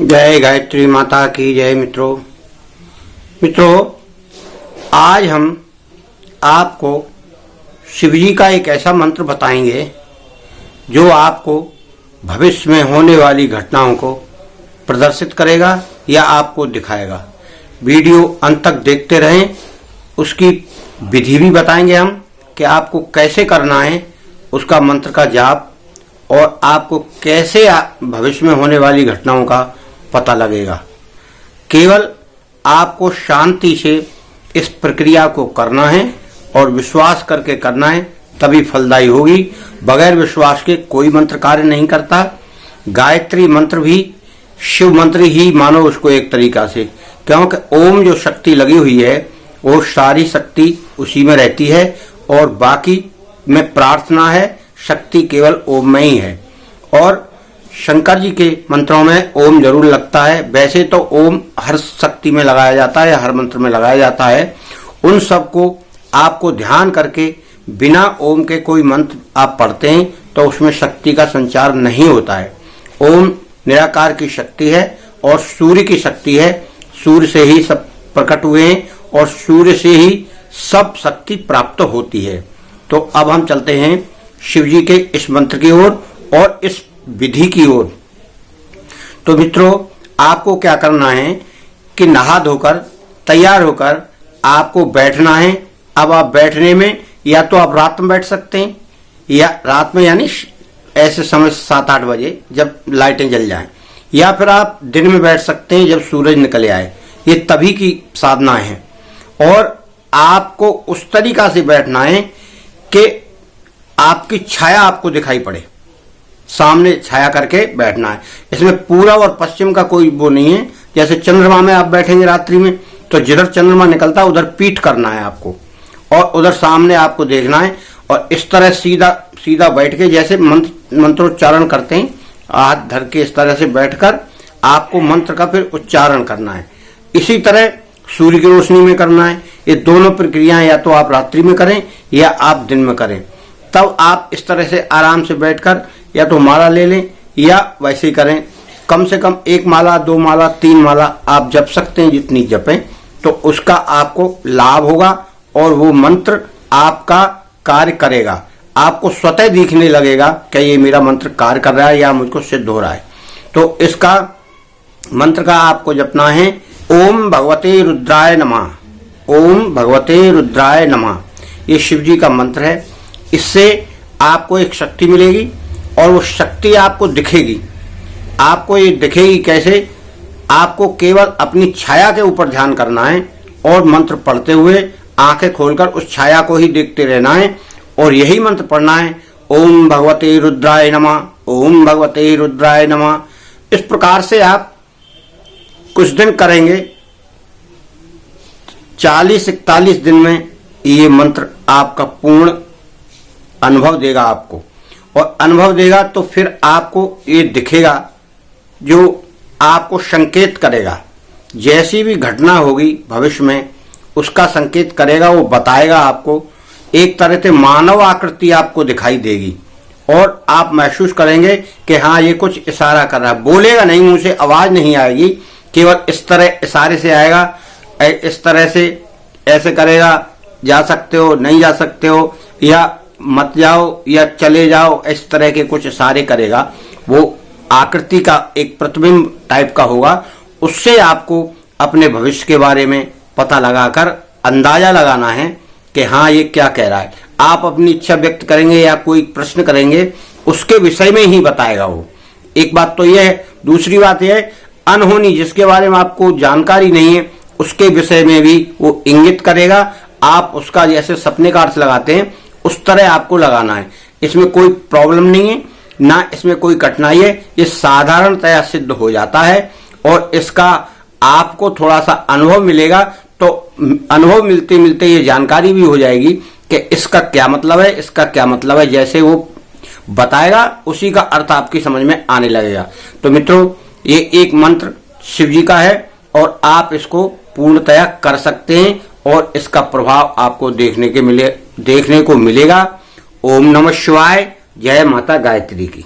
जय गायत्री माता की जय। मित्रों आज हम आपको शिवजी का एक ऐसा मंत्र बताएंगे जो आपको भविष्य में होने वाली घटनाओं को प्रदर्शित करेगा या आपको दिखाएगा। वीडियो अंत तक देखते रहें। उसकी विधि भी बताएंगे हम कि आपको कैसे करना है उसका मंत्र का जाप, और आपको कैसे भविष्य में होने वाली घटनाओं का पता लगेगा। केवल आपको शांति से इस प्रक्रिया को करना है और विश्वास करके करना है, तभी फलदायी होगी। बगैर विश्वास के कोई मंत्र कार्य नहीं करता। गायत्री मंत्र भी शिव मंत्र ही मानो उसको एक तरीका से, क्योंकि ओम जो शक्ति लगी हुई है वो सारी शक्ति उसी में रहती है, और बाकी में प्रार्थना है, शक्ति केवल ओम में ही है। और शंकर जी के मंत्रों में ओम जरूर लगता है। वैसे तो ओम हर शक्ति में लगाया जाता है, हर मंत्र में लगाया जाता है। उन सब को आपको ध्यान करके बिना ओम के कोई मंत्र आप पढ़ते हैं तो उसमें शक्ति का संचार नहीं होता है। ओम निराकार की शक्ति है और सूर्य की शक्ति है। सूर्य से ही सब प्रकट हुए हैं और सूर्य से ही सब शक्ति प्राप्त होती है। तो अब हम चलते हैं शिव जी के इस मंत्र की ओर और इस विधि की ओर। तो मित्रों आपको क्या करना है कि नहा धोकर तैयार होकर आपको बैठना है। अब आप बैठने में या तो आप रात में बैठ सकते हैं, या रात में यानी ऐसे समय 7-8 बजे जब लाइटें जल जाएं, या फिर आप दिन में बैठ सकते हैं जब सूरज निकल आए। ये तभी की साधना है। और आपको उस तरीका से बैठना है कि आपकी छाया आपको दिखाई पड़े, सामने छाया करके बैठना है। इसमें पूर्व और पश्चिम का कोई वो नहीं है। जैसे चंद्रमा में आप बैठेंगे रात्रि में तो जिधर चंद्रमा निकलता है उधर पीठ करना है आपको, और उधर सामने आपको देखना है, और इस तरह सीधा सीधा बैठ के जैसे मंत्रोच्चारण करते हैं, हाथ धर के इस तरह से बैठकर आपको मंत्र का फिर उच्चारण करना है। इसी तरह सूर्य की रोशनी में करना है। ये दोनों प्रक्रियाएं या तो आप रात्रि में करें या आप दिन में करें। तब आप इस तरह से आराम से बैठकर या तो माला ले लें या वैसे ही करें। कम से कम 1 माला 2 माला 3 माला आप जप सकते हैं, जितनी जपें तो उसका आपको लाभ होगा, और वो मंत्र आपका कार्य करेगा। आपको स्वतः दिखने लगेगा कि ये मेरा मंत्र कार्य कर रहा है या मुझको सिद्ध हो रहा है। तो इसका मंत्र का आपको जपना है ओम भगवते रुद्राय नमः। ओम भगवते रुद्राय नमः ये शिव जी का मंत्र है। इससे आपको एक शक्ति मिलेगी और वो शक्ति आपको दिखेगी। आपको ये दिखेगी कैसे? आपको केवल अपनी छाया के ऊपर ध्यान करना है और मंत्र पढ़ते हुए आंखें खोलकर उस छाया को ही देखते रहना है, और यही मंत्र पढ़ना है ओम भगवते रुद्राय नमः, ओम भगवते रुद्राय नमः। इस प्रकार से आप कुछ दिन करेंगे, 40-41 दिन में ये मंत्र आपका पूर्ण अनुभव देगा आपको, और अनुभव देगा तो फिर आपको ये दिखेगा जो आपको संकेत करेगा। जैसी भी घटना होगी भविष्य में उसका संकेत करेगा, वो बताएगा आपको। एक तरह से मानव आकृति आपको दिखाई देगी और आप महसूस करेंगे कि हाँ ये कुछ इशारा कर रहा है। बोलेगा नहीं, मुंह से आवाज नहीं आएगी, केवल इस तरह इशारे से आएगा। इस तरह से ऐसे करेगा, जा सकते हो, नहीं जा सकते हो, या मत जाओ या चले जाओ, इस तरह के कुछ इशारे करेगा। वो आकृति का एक प्रतिबिंब टाइप का होगा। उससे आपको अपने भविष्य के बारे में पता लगाकर अंदाजा लगाना है कि हाँ ये क्या कह रहा है। आप अपनी इच्छा व्यक्त करेंगे या कोई प्रश्न करेंगे, उसके विषय में ही बताएगा वो। एक बात तो यह है। दूसरी बात यह है, अनहोनी जिसके बारे में आपको जानकारी नहीं है उसके विषय में भी वो इंगित करेगा। आप उसका जैसे सपने का अर्थ लगाते हैं उस तरह आपको लगाना है। इसमें कोई प्रॉब्लम नहीं है, ना इसमें कोई कठिनाई है। ये साधारणतया सिद्ध हो जाता है, और इसका आपको थोड़ा सा अनुभव मिलेगा। तो अनुभव मिलते मिलते ये जानकारी भी हो जाएगी कि इसका क्या मतलब है, इसका क्या मतलब है। जैसे वो बताएगा उसी का अर्थ आपकी समझ में आने लगेगा। तो मित्रों ये एक मंत्र शिव जी का है और आप इसको पूर्णतया कर सकते हैं, और इसका प्रभाव आपको देखने को मिलेगा। ओम नमः शिवाय। जय माता गायत्री की।